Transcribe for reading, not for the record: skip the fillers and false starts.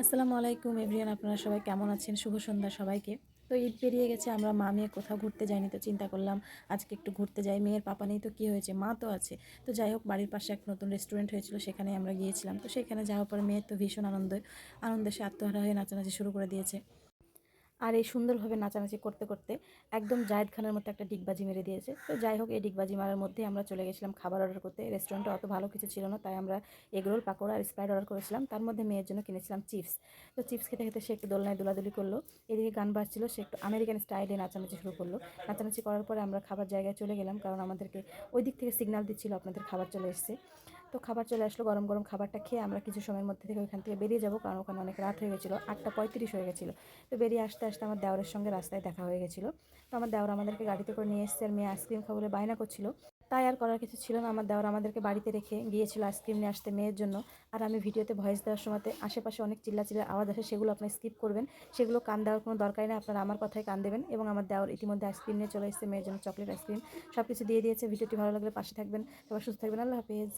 আসসালামু আলাইকুম এভরিওয়ান, আপনারা সবাই কেমন আছেন? শুভ সন্ধ্যা সবাইকে। তো ঈদ পেরিয়ে গেছে, আমরা মা মেয়ে কোথাও ঘুরতে যাইনি, তো চিন্তা করলাম আজকে একটু ঘুরতে যাই। মেয়ের পাপা নেই তো কী হয়েছে, মা তো আছে। তো যাই হোক, বাড়ির পাশে এক নতুন রেস্টুরেন্ট হয়েছিল, সেখানে আমরা গিয়েছিলাম। তো সেখানে যাওয়ার পরে মেয়ের তো ভীষণ আনন্দে সে আত্মহারা হয়ে নাচানাচি শুরু করে দিয়েছে। আর এই সুন্দরভাবে নাচানাচি করতে করতে একদম জায়েদ খানের মতো একটা ডিগবাজি মেরে দিয়েছে। তো যাই হোক, এই ডিগবাজি মারার মধ্যে আমরা চলে গেছিলাম খাবার অর্ডার করতে। রেস্টুরেন্টে অত ভালো কিছু ছিল না, তাই আমরা এগরোল, পাকোড়া আর স্প্রাইট অর্ডার করেছিলাম। তার মধ্যে মেয়ের জন্য কিনেছিলাম চিপস। তো চিপস খেতে খেতে সে একটু দোলনায় দোলাদুলি করলো। এদিকে গান বাজছিল, সে একটু আমেরিকান স্টাইলে নাচানাচি শুরু করলো। নাচানাচি করার পরে আমরা খাবার জায়গায় চলে গেলাম, কারণ আমাদেরকে ওই দিক থেকে সিগন্যাল দিচ্ছিল আপনাদের খাবার চলে এসেছে। তো খাবার চলে আসলো, গরম গরম খাবারটা খেয়ে আমরা কিছু সময়ের মধ্যে থেকে ওইখান থেকে বেরিয়ে যাবো, কারণ ওখানে অনেক রাত হয়ে গেছিলো, 8:35 হয়ে গেছিলো। তো বেরিয়ে আসতে আসতে আমার দেওরের সঙ্গে রাস্তায় দেখা হয়ে গেছিলো। তো আমার দেওর আমাদেরকে গাড়িতে করে নিয়ে এসেছে, আর মেয়ে আইসক্রিম খাবো বলে বায়না করছিল। তাই আর করার কিছু ছিল না, আমার দেওর আমাদেরকে বাড়িতে রেখে গিয়েছিল আইসক্রিম নিয়ে আসতে মেয়ের জন্য। আর আমি ভিডিওতে ভয়েস দেওয়ার সময়তে আশেপাশে অনেক চিল্লাচিল্লার আওয়াজ আসে, সেগুলো আপনি স্কিপ করবেন। সেগুলো কান দেওয়ার কোনো দরকারই নেই, আপনারা আমার কথায় কান দেবেন। এবং আমার দেওর ইতিমধ্যে আইসক্রিম নিয়ে চলে এসেছে, মেয়ের জন্য চকলেট আইসক্রিম সব কিছু দিয়ে দিয়েছে। ভিডিওটি ভালো লাগলে পাশে থাকবেন। সবাই সুস্থ থাকবেন। আল্লাহ হাফেজ।